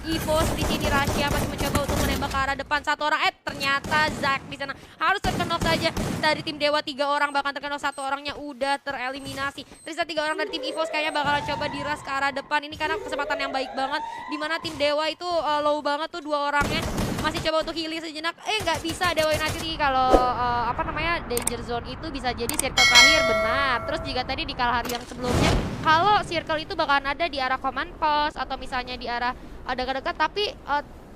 EVOS di sini. Rasya masih mencoba untuk menembak ke arah depan satu orang. Ternyata Zack di sana harus terkenok saja dari tim Dewa. 3 orang bahkan terkenok, 1 orangnya udah tereliminasi. Tersisa 3 orang dari tim EVOS kayaknya bakalan coba diras ke arah depan. Ini karena kesempatan yang baik banget dimana tim Dewa itu low banget tuh 2 orangnya. Masih coba untuk healing sejenak. Nggak bisa. Dewa United ini kalau danger zone itu bisa jadi circle terakhir, benar. Terus juga tadi di kalah hari yang sebelumnya, kalau circle itu bakalan ada di arah command post atau misalnya di arah dekat-dekat, tapi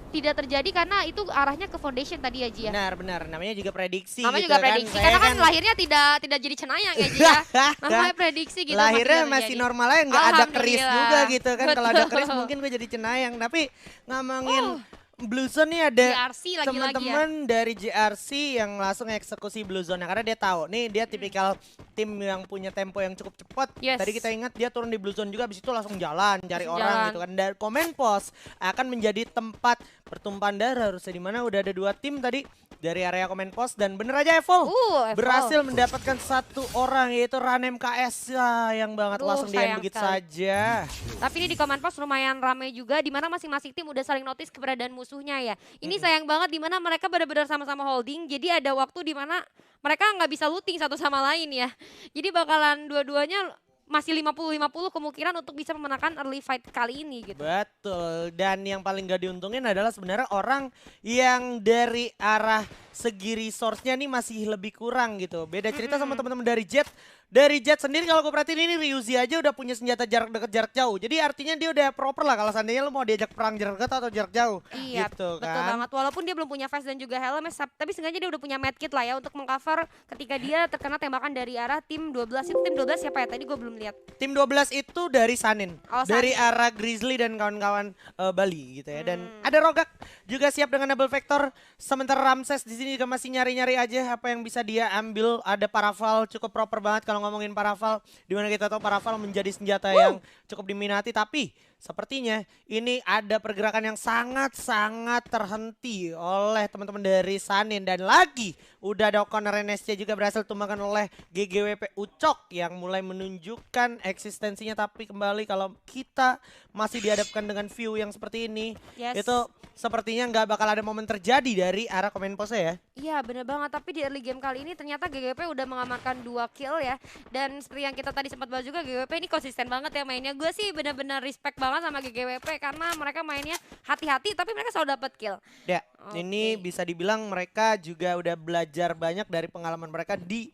tidak terjadi karena itu arahnya ke foundation tadi ya, Ji ya. Benar. Namanya juga prediksi Namanya gitu juga kan. prediksi, karena kan lahirnya tidak jadi cenayang ya, Ji ya. Namanya prediksi gitu. Lahirnya masih normal aja, nggak ada keris juga gitu kan. Kalau ada keris Betul. mungkin gue jadi cenayang. Tapi ngomongin Blue Zone nih ada JRC lagi-lagi teman-teman dari JRC yang langsung eksekusi Blue Zone karena dia tahu nih dia tipikal tim yang punya tempo yang cukup cepat. Yes. Tadi kita ingat dia turun di Blue Zone juga, habis itu langsung jalan cari orang gitu kan. Dan Command Post akan menjadi tempat pertumpahan darah harusnya, di mana udah ada 2 tim tadi dari area Command Post, dan bener aja Evo berhasil mendapatkan 1 orang yaitu Ranem KS. Sayang banget langsung di end begitu saja. Tapi ini di Command Post lumayan ramai juga, di mana masing-masing tim udah saling notice keberadaan musuhnya ya. Ini sayang banget di mana mereka benar-benar sama-sama holding, jadi ada waktu di mana mereka nggak bisa looting satu sama lain ya. Jadi bakalan dua-duanya masih 50-50 kemungkinan untuk bisa memenangkan early fight kali ini gitu. Betul, dan yang paling gak diuntungin adalah sebenarnya orang yang dari arah segi resource-nya nih masih lebih kurang gitu. Beda cerita sama teman-teman dari Jet. Dari Jet sendiri kalau gue perhatiin ini Ryuzi aja udah punya senjata jarak dekat jarak jauh. Jadi artinya dia udah proper lah kalau seandainya lo mau diajak perang jarak dekat atau jarak jauh. Iya, gitu kan. betul banget. Walaupun dia belum punya vest dan juga helm, tapi seenggaknya dia udah punya medkit lah ya untuk mengcover ketika dia terkena tembakan dari arah tim 12. Itu tim 12 siapa ya? Tadi gue belum lihat. Tim 12 itu dari Sanin. Dari Sanin. arah Grizzly dan kawan-kawan Bali gitu ya. Dan ada Rogak juga siap dengan double vector. Sementara Ramses di sini juga masih nyari-nyari aja apa yang bisa dia ambil. Ada Paraval cukup proper banget kalau ngomongin Paraval. Dimana kita tahu Paraval menjadi senjata yang cukup diminati, tapi sepertinya ini ada pergerakan yang sangat-sangat terhenti oleh teman-teman dari Sanin. Dan lagi udah ada O'Connor NSC juga berhasil tumbangkan oleh GGWP Ucok yang mulai menunjukkan eksistensinya. Tapi kembali kalau kita masih dihadapkan dengan view yang seperti ini, itu sepertinya nggak bakal ada momen terjadi dari arah Command Post ya. Iya bener banget, tapi di early game kali ini ternyata GGWP udah mengamankan 2 kill ya. Dan seperti yang kita tadi sempat bahas juga, GGWP ini konsisten banget ya mainnya. Gue sih bener-bener respect banget sama GGWP karena mereka mainnya hati-hati tapi mereka selalu dapat kill. Ya, ini bisa dibilang mereka juga udah belajar banyak dari pengalaman mereka di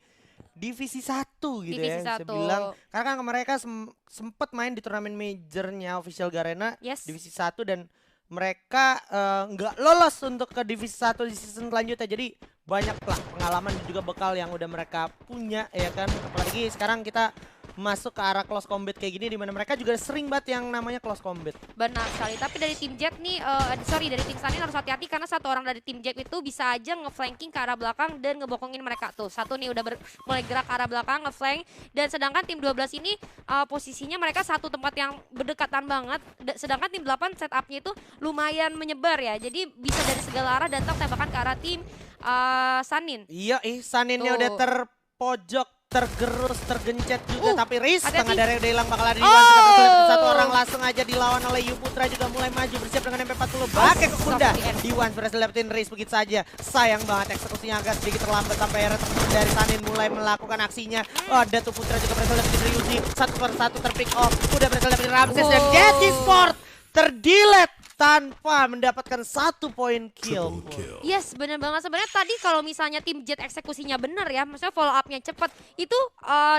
Divisi 1 gitu Divisi ya. 1. Bisa bilang karena kan mereka sempet main di turnamen majornya Official Garena Divisi 1 dan mereka nggak lolos untuk ke Divisi 1 di season selanjutnya. Jadi banyak lah pengalaman dan juga bekal yang udah mereka punya ya kan. Apalagi sekarang kita masuk ke arah close combat kayak gini, dimana mereka juga sering banget yang namanya close combat. Benar sekali, tapi dari tim Jet nih, dari tim Sanin harus hati-hati karena 1 orang dari tim Jet itu bisa aja ngeflanking ke arah belakang dan ngebokongin mereka. Tuh, 1 nih udah mulai gerak ke arah belakang, ngeflank. Dan sedangkan tim 12 ini posisinya mereka satu tempat yang berdekatan banget. Sedangkan tim 8 setupnya itu lumayan menyebar ya. Jadi bisa dari segala arah datang tembakan ke arah tim Sanin. Iya, Saninnya udah terpojok, tergerus, tergencet juga, tapi Riz setengah darah udah hilang, bakal ada di satu orang langsung aja dilawan oleh Yu Putra juga mulai maju bersiap dengan MP40 pakai ke Kunda. Diwan berhasil dapetin Riz begitu saja. Sayang banget eksekusinya agak sedikit terlambat sampai akhirnya teman-teman dari Sanin mulai melakukan aksinya. Ada tuh Putra juga berhasil dapetin Ryuzi, 1 per 1 terpick off, udah berhasil dapetin Ramses dan Daddy Sport terdelete tanpa mendapatkan 1 poin kill. Yes, bener banget. Sebenarnya tadi kalau misalnya tim Jet eksekusinya bener ya, maksudnya follow up-nya cepat, itu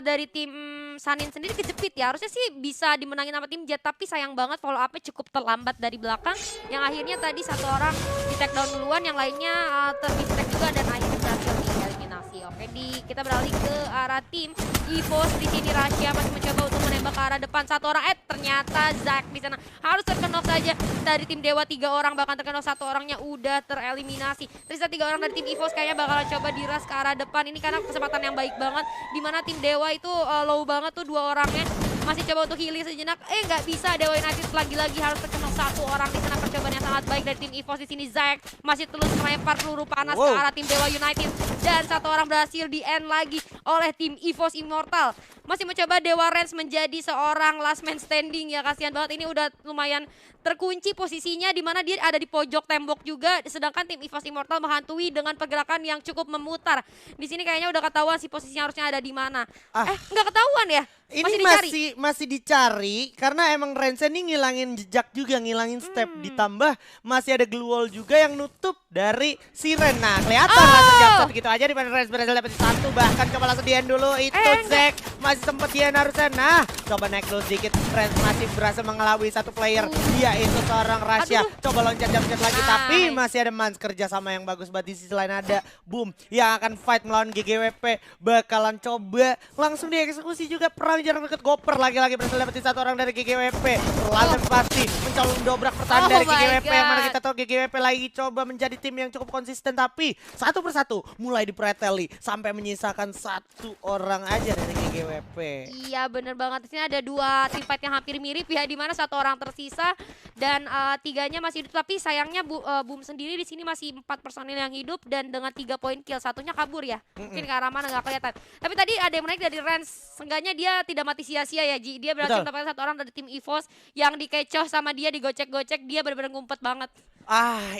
dari tim Sanin sendiri kejepit ya. Harusnya sih bisa dimenangin sama tim Jet, tapi sayang banget follow up-nya cukup terlambat dari belakang, yang akhirnya tadi 1 orang di take down duluan, yang lainnya ter-distract juga dan akhirnya berhasil dieliminasi. Oke, kita beralih ke arah tim EVOS di sini. Rasya masih mencoba untuk menembak ke arah depan 1 orang. Ternyata Zack di sana harus terkenok saja dari tim Dewa. 3 orang bahkan terkenok, 1 orangnya udah tereliminasi. Tersisa 3 orang dari tim EVOS kayaknya bakalan coba diras ke arah depan. Ini karena kesempatan yang baik banget dimana tim Dewa itu low banget tuh 2 orangnya. Masih coba untuk healing sejenak. Nggak bisa. Dewa United lagi-lagi harus terkenok 1 orang di sana. Percobaan yang sangat baik dari tim EVOS di sini. Zack masih terus melempar peluru panas ke arah tim Dewa United dan 1 orang berhasil di end lagi oleh tim EVOS Immortal. masih mencoba Dewa Rens menjadi seorang last man standing ya. Kasihan banget, ini udah lumayan terkunci posisinya di mana dia ada di pojok tembok juga, sedangkan tim EVOS Immortal menghantui dengan pergerakan yang cukup memutar. Di sini kayaknya udah ketahuan sih posisinya harusnya ada di mana. Nggak ketahuan ya? Ini masih dicari karena emang Rensen ini ngilangin jejak juga, ngilangin step, ditambah masih ada glue wall juga yang nutup dari Siren. Nah, kelihatan langsung jump gitu aja di mana Rens berhasil dapetin satu, bahkan coba langsung di-end dulu itu Zack masih sempet di-end harusnya. Nah, coba naik dulu sedikit, Rens masih berhasil mengelabui satu player, dia itu seorang Rasya. Coba loncat lagi tapi masih ada Mans, kerja sama yang bagus banget. Di sisi lain ada Boom yang akan fight melawan GGWP, bakalan coba langsung dieksekusi juga. Perang jarak dekat Goper lagi-lagi berhasil dapetin satu orang dari GGWP. Langsung pasti mencolong dobrak pertahanan dari GGWP yang mana kita tahu GGWP lagi coba menjadi tim yang cukup konsisten, tapi satu persatu mulai dipreteli sampai menyisakan satu orang aja dari GGWP. Iya bener banget, di sini ada dua tim fight yang hampir mirip ya, di mana satu orang tersisa dan tiganya masih hidup, tapi sayangnya Boom sendiri di sini masih 4 personil yang hidup dan dengan 3 poin kill, satunya kabur ya. Mungkin ke arah mana nggak kelihatan. Tapi tadi ada yang menarik dari Rens, seenggaknya dia tidak mati sia-sia ya Ji. Dia berhasil mendapatkan satu orang dari tim EVOS yang dikecoh sama dia, digocek-gocek, dia benar-benar ngumpet banget.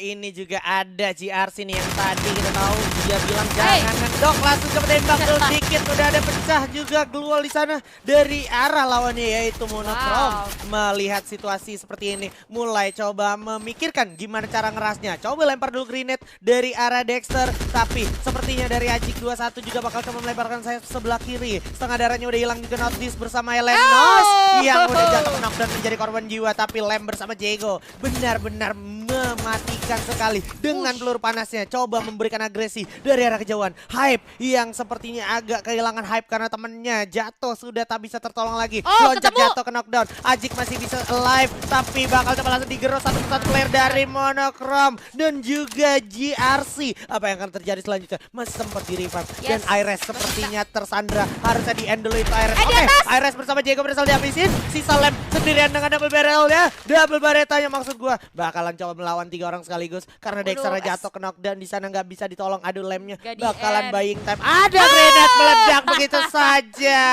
Ini juga ada GRC nih yang tadi kita tahu dia bilang jangan ngedok, langsung coba tembak dulu sedikit, udah ada pecah juga glue wall di sana dari arah lawannya yaitu Monochrome. Melihat situasi seperti ini, mulai coba memikirkan gimana cara ngerasnya. Coba lempar dulu grenade dari arah Dexter, tapi sepertinya dari Ajik 21 juga bakal coba melemparkan sayap sebelah kiri. Setengah darahnya udah hilang juga Notice bersama Elenos yang udah jatuh knockdown menjadi korban jiwa, tapi Lem bersama Jago benar-benar mematikan sekali dengan peluru panasnya. Coba memberikan agresi dari arah kejauhan. Hype yang sepertinya agak kehilangan hype karena temennya jatuh, sudah tak bisa tertolong lagi. Loncat jatuh ke knockdown. Ajik masih bisa alive, tapi bakal coba langsung digerus satu-satu player dari Monochrome dan juga GRC. Apa yang akan terjadi selanjutnya? Masih sempat di revive dan Iris sepertinya tersandra. Harusnya di end dulu itu Iris. Iris bersama Jago berhasil dihabisin. Sisa Lem sendirian dengan double barrel ya. Double baretanya maksud gua. Bakalan coba melawan 3 orang sekaligus karena Dexter jatuh ke knockdown di sana, nggak bisa ditolong. Aduh, Lemnya bakalan buying time. Ada grenade meledak begitu saja.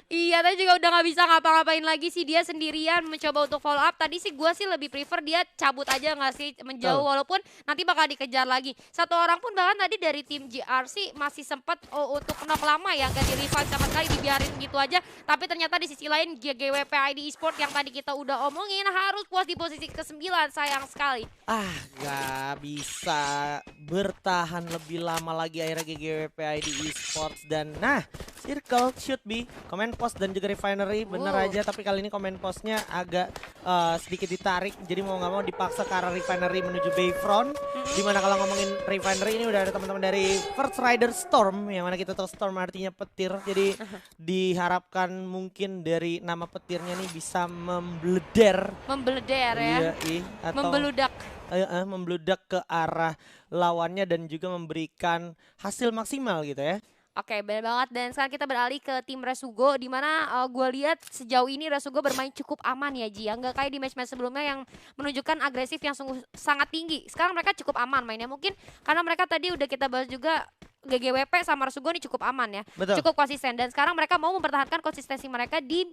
Iya, tadi juga udah nggak bisa ngapa-ngapain lagi sih, dia sendirian mencoba untuk follow up. Tadi sih gue sih lebih prefer dia cabut aja nggak sih, menjauh, walaupun nanti bakal dikejar lagi. Satu orang pun bahkan tadi dari tim GRC masih sempat untuk knock lama ya, gak di revive sama sekali, dibiarin gitu aja. Tapi ternyata di sisi lain GGWP ID Esport yang tadi kita udah omongin harus puas di posisi ke-9, sayang sekali. Gak bisa bertahan lebih lama lagi akhirnya GGWP ID Esports. Dan Circle should be comment post dan juga Refinery bener aja, tapi kali ini comment postnya agak sedikit ditarik, jadi mau nggak mau dipaksa ke arah Refinery menuju Bayfront. Dimana kalau ngomongin Refinery ini udah ada teman-teman dari First Rider Storm, yang mana kita tahu Storm artinya petir, jadi diharapkan mungkin dari nama petirnya nih bisa membluder ya, atau membludak ke arah lawannya dan juga memberikan hasil maksimal gitu ya. Oke, benar banget. Dan sekarang kita beralih ke tim Resugo, di mana gue lihat sejauh ini Resugo bermain cukup aman ya Ji. Nggak kayak di match-match sebelumnya yang menunjukkan agresif yang sangat tinggi. Sekarang mereka cukup aman mainnya, mungkin karena mereka tadi udah kita bahas juga GGWP sama Resugo ini cukup aman ya. Betul. Cukup konsisten, dan sekarang mereka mau mempertahankan konsistensi mereka di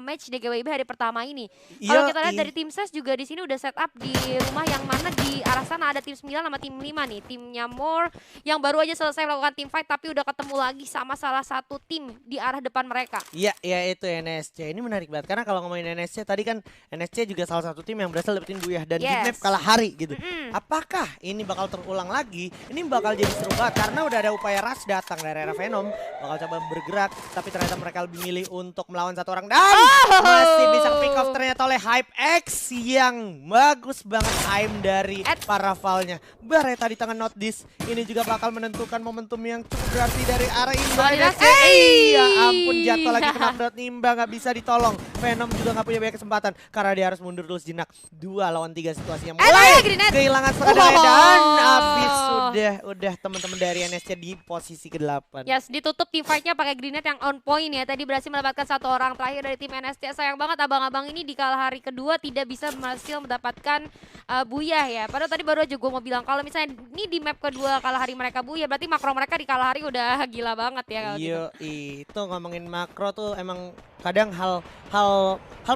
match DGWB hari pertama ini. Kalau kita lihat dari tim SES juga di sini udah set up di rumah yang mana di arah sana ada tim 9 sama tim 5 nih. Timnya More yang baru aja selesai melakukan tim fight tapi udah ketemu lagi sama salah satu tim di arah depan mereka. Iya, itu NSC. Ini menarik banget karena kalau ngomongin NSC tadi kan NSC juga salah satu tim yang berhasil dapetin Buyah dan di map kalah hari gitu. Apakah ini bakal terulang lagi? Ini bakal jadi seru banget karena udah ada upaya rush datang dari arah Venom, bakal coba bergerak, tapi ternyata mereka lebih milih untuk melawan satu orang dan masih bisa pick off ternyata oleh Hype X yang bagus banget aim dari Paravalnya. Bareta di tangan Not This, ini juga bakal menentukan momentum yang cukup berarti dari arah Imba. Ya ampun, jatuh lagi kena knockdown Imba, nggak bisa ditolong. Venom juga nggak punya banyak kesempatan karena dia harus mundur dulu sejenak. 2 lawan 3 situasi yang mulai kehilangan setengah dan habis. Udah teman-teman dari NSC di posisi ke-8. Yes, ditutup team fight-nya pakai grenade yang on point ya. Tadi berhasil mendapatkan satu orang terakhir dari tim NST. Sayang banget abang-abang ini di kalah hari kedua tidak bisa berhasil mendapatkan buyah ya. Padahal tadi baru aja gue mau bilang kalau misalnya ini di map kedua kalah hari mereka buyah, berarti makro mereka di kalah hari udah gila banget ya kalau gitu. Iya, itu ngomongin makro tuh emang kadang hal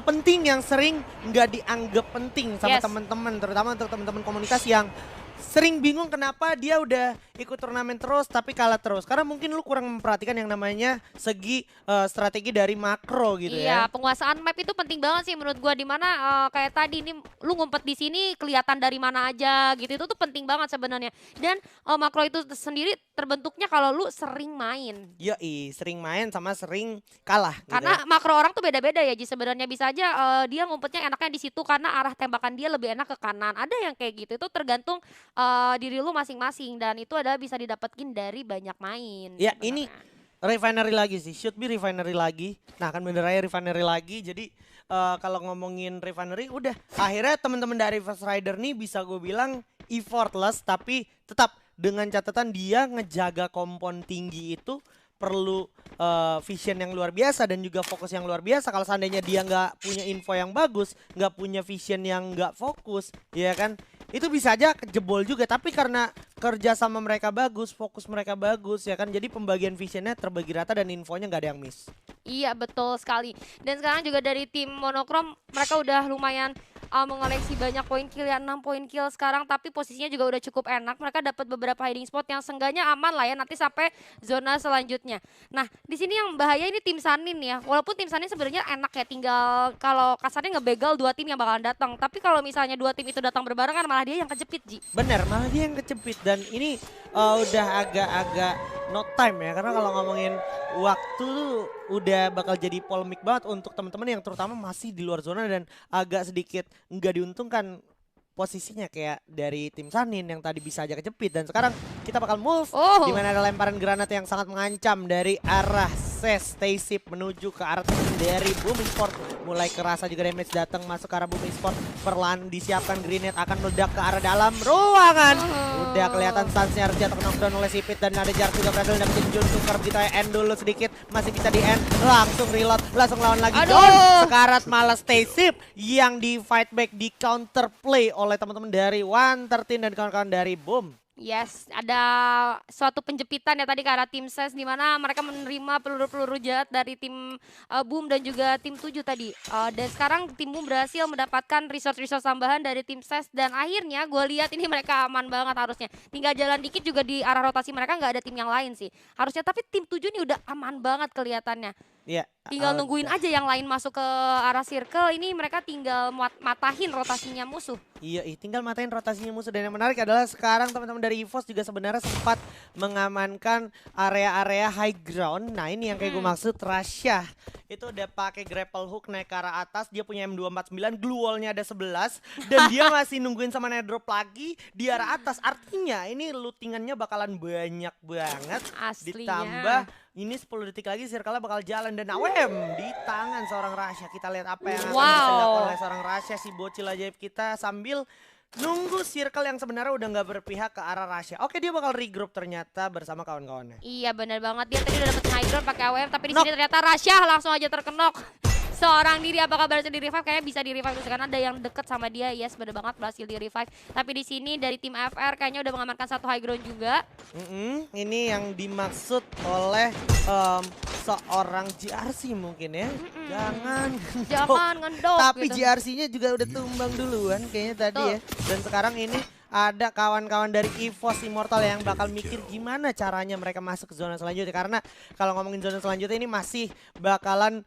penting yang sering nggak dianggap penting sama teman-teman, terutama untuk teman-teman komunikasi yang sering bingung kenapa dia udah ikut turnamen terus tapi kalah terus. Karena mungkin lu kurang memperhatikan yang namanya segi strategi dari makro gitu Iya, ya. penguasaan map itu penting banget sih menurut gua, dimana kayak tadi ini lu ngumpet di sini kelihatan dari mana aja gitu. Itu tuh penting banget sebenarnya. Dan makro itu sendiri terbentuknya kalau lu sering main. Yoi, sering main sama sering kalah gitu Karena ya. makro orang tuh beda-beda ya Ji, sebenarnya bisa aja dia ngumpetnya enaknya di situ karena arah tembakan dia lebih enak ke kanan. Ada yang kayak gitu. Itu tergantung diri lu masing-masing dan itu adalah bisa didapetin dari banyak main. Ya, sebenarnya. ini refinery lagi sih, should be refinery lagi. Nah kan bener aja refinery lagi, jadi kalau ngomongin refinery udah akhirnya teman-teman dari First Rider nih bisa gue bilang effortless, tapi tetap dengan catatan dia ngejaga kompon tinggi itu perlu vision yang luar biasa dan juga fokus yang luar biasa. Kalau seandainya dia nggak punya info yang bagus, nggak punya vision yang nggak fokus, ya kan itu bisa aja jebol juga. Tapi karena kerja sama mereka bagus, fokus mereka bagus ya kan, jadi pembagian visionnya terbagi rata dan infonya nggak ada yang miss. Iya betul sekali. Dan sekarang juga dari tim Monokrom mereka udah lumayan mengoleksi banyak poin kill ya, 6 poin kill sekarang, tapi posisinya juga udah cukup enak. Mereka dapat beberapa hiding spot yang seenggaknya aman lah ya nanti sampai zona selanjutnya. Nah, di sini yang bahaya ini tim Sanin ya. Walaupun tim Sanin sebenarnya enak ya, tinggal kalau kasarnya ngebegal dua tim yang bakalan datang. Tapi kalau misalnya dua tim itu datang berbarengan malah dia yang kejepit, Ji. Bener, malah dia yang kecepit dan ini udah agak-agak no time ya, karena kalau ngomongin waktu tuh udah bakal jadi polemik banget untuk teman-teman yang terutama masih di luar zona dan agak sedikit nggak diuntungkan posisinya kayak dari tim Sanin yang tadi bisa aja kejepit. Dan sekarang kita bakal move di mana ada lemparan granat yang sangat mengancam dari arah Ses. Stay safe menuju ke arah dari Booming Sport. Mulai kerasa juga damage datang masuk ke arah Booming Sport. Perlahan disiapkan grenade akan meledak ke arah dalam ruangan. Udah kelihatan stansnya harus jatuh knockdown oleh Sipit dan ada jarak juga berhasil dapetin Jun Tukar begitu ya. End dulu sedikit, masih bisa di end, langsung reload, langsung lawan lagi John. Sekarat malah Stay safe yang di fight back, di counter play oleh teman-teman dari 113 dan kawan-kawan dari Boom. Yes, ada suatu penjepitan ya tadi ke arah tim Ses di mana mereka menerima peluru-peluru jahat dari tim Boom dan juga tim 7 tadi. Dan sekarang tim Boom berhasil mendapatkan resource-resource tambahan dari tim Ses dan akhirnya gue lihat ini mereka aman banget harusnya. Tinggal jalan dikit juga di arah rotasi mereka nggak ada tim yang lain sih. Harusnya tapi tim 7 ini udah aman banget kelihatannya. Iya. Tinggal nungguin aja yang lain masuk ke arah circle, ini mereka tinggal matahin rotasinya musuh. Iya, tinggal matain rotasinya musuh. Dan yang menarik adalah sekarang teman-teman dari EVOS juga sebenarnya sempat mengamankan area-area high ground. Nah ini yang kayak gue maksud, Rasya itu udah pakai grapple hook naik ke arah atas. Dia punya M249, glue wallnya ada 11. Dan dia masih nungguin sama nedrop lagi di arah atas. Artinya ini lootingannya bakalan banyak banget. Aslinya. Ditambah ini 10 detik lagi circle bakal jalan dan AWM di tangan seorang Rasya. Kita lihat apa yang akan bisa dilakukan oleh seorang Rasya, si bocil ajaib kita, sambil nunggu circle yang sebenarnya udah nggak berpihak ke arah Rasya. Oke, dia bakal regroup ternyata bersama kawan-kawannya. Iya benar banget, dia tadi udah dapet high ground pakai AWM, tapi di sini ternyata Rasya langsung aja terkenok. Seorang diri, apakah berhasil di revive? Kayaknya bisa di revive dulu karena ada yang deket sama dia. Yes, bener banget berhasil di revive. Tapi di sini dari tim FR kayaknya udah mengamankan satu high ground juga. Ini yang dimaksud oleh seorang GRC mungkin ya. Jangan ngendok. Tapi gitu. GRC-nya juga udah tumbang duluan kayaknya tadi ya. Dan sekarang ini ada kawan-kawan dari EVOS Immortal yang bakal mikir gimana caranya mereka masuk ke zona selanjutnya. Karena kalau ngomongin zona selanjutnya ini masih bakalan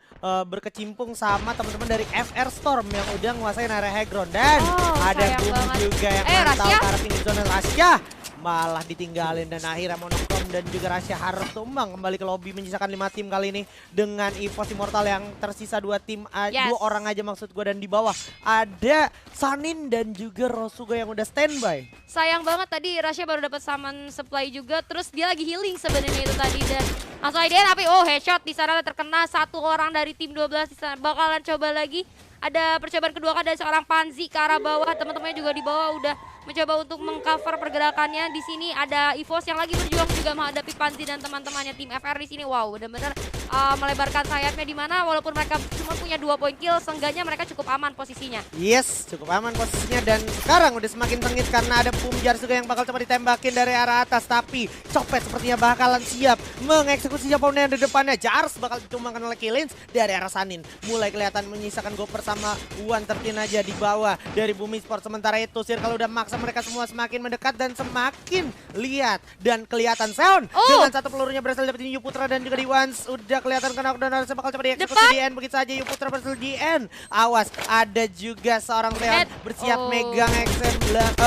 berkecimpung sama teman-teman dari FR Storm yang udah nguasain area high ground. Dan ada Boom juga yang mantau ke arah pinggir zona. Rasya malah ditinggalin dan akhirnya Monokrom dan juga Rasya harus tumbang kembali ke lobby, menyisakan 5 tim kali ini dengan EVOS Immortal yang tersisa 2 tim, 2 orang aja maksud gue, dan di bawah ada Sanin dan juga Rosuga yang udah standby. Sayang banget tadi Rasya baru dapat summon supply juga, terus dia lagi healing sebenarnya itu tadi dan langsung idea tapi headshot di sana terkena satu orang dari tim 12 di sana. Bakalan coba lagi. Ada percobaan kedua kan dari seorang Panzi ke arah bawah, teman-temannya juga di bawah udah mencoba untuk mengcover pergerakannya. Di sini ada EVOS yang lagi berjuang juga menghadapi Panzi dan teman-temannya tim FR di sini. Wow, benar-benar melebarkan sayapnya, di mana walaupun mereka cuma punya 2 poin kill, seenggaknya mereka cukup aman posisinya. Yes, cukup aman posisinya dan sekarang udah semakin sengit karena ada Pumjar juga yang bakal coba ditembakin dari arah atas. Tapi Copet sepertinya bakalan siap mengeksekusi opponent di depannya. Jars bakal ditumbangkan oleh Killins dari arah Sanin. Mulai kelihatan menyisakan Goper sama 113 aja di bawah dari Bumi Sport. Sementara itu Circle udah maksa mereka semua semakin mendekat dan semakin lihat dan kelihatan sound. Dengan satu pelurunya berhasil dapetin Yu Putra dan juga di Once udah kelihatan kena knockdown, harusnya bakal coba dieksekusi di end. Begitu saja Yu Putra berhasil di end. Awas, ada juga seorang Seon bersiap megang Exen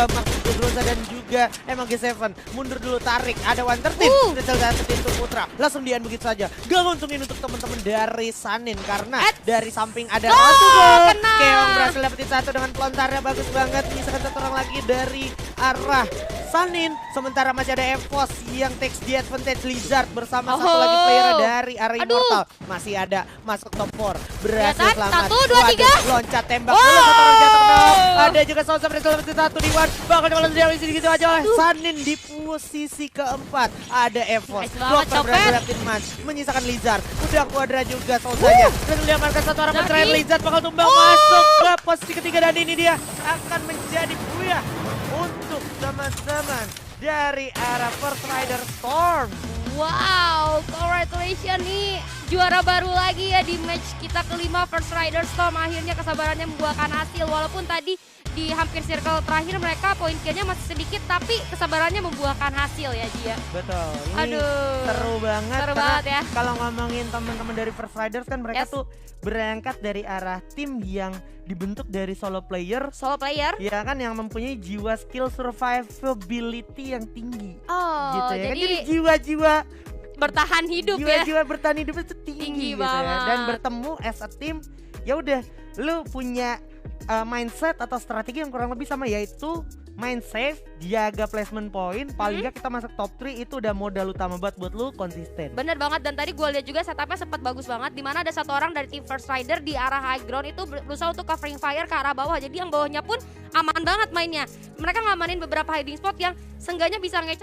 maksud Groza dan juga emang G7 mundur dulu, tarik, ada 113 berhasil dapetin Yu Putra langsung di end begitu saja. Gak nguntungin untuk teman-teman dari Sanin karena dari samping ada Rasugo. Keong berhasil dapetin satu dengan pelontarnya bagus banget. Misalkan satu orang lagi dari arah Sanin. Sementara masih ada EVOS yang takes the advantage. Lizard bersama satu lagi player dari arah Immortal. Masih ada masuk top 4. Berhasil selamat. 1, 2, 3. Loncat tembak dulu, satu orang jatuh knock. Ada juga Sousa berhasil dapetin satu di one. Bakal coba dari sini gitu aja. Sanin di posisi keempat. Ada EVOS. Goper berhasil dapetin Mans. Menyisakan Lizard. Udah kuadra juga Sousanya. Dan diamankan satu orang terakhir. Lizard bakal tumbang masuk ke posisi ketiga dan ini dia akan menjadi buyah untuk teman-teman dari arah First Rider Storm. Wow, congratulations nih, juara baru lagi ya di match kita kelima First Rider Storm. Akhirnya kesabarannya membuahkan hasil, walaupun tadi di hampir circle terakhir mereka poin killnya masih sedikit, tapi kesabarannya membuahkan hasil ya dia. Betul, ini seru banget. Seru banget ya. Kalau ngomongin teman-teman dari First Riders kan mereka tuh berangkat dari arah tim yang dibentuk dari solo player. Solo player? Ya kan, yang mempunyai jiwa skill survivability yang tinggi. Oh, gitu ya. jadi jiwa-jiwa bertahan hidup ya. Jiwa bertahan hidup itu tinggi gitu banget. ya. Dan bertemu as a team, ya udah lu punya mindset atau strategi yang kurang lebih sama, yaitu main safe, jaga placement point, paling nggak kita masuk top 3 itu udah modal utama buat lu konsisten. Bener banget, dan tadi gue lihat juga setupnya sempat bagus banget, dimana ada satu orang dari tim First Rider di arah high ground itu berusaha untuk covering fire ke arah bawah, jadi yang bawahnya pun aman banget mainnya. Mereka ngamanin beberapa hiding spot yang seenggaknya bisa ngecoh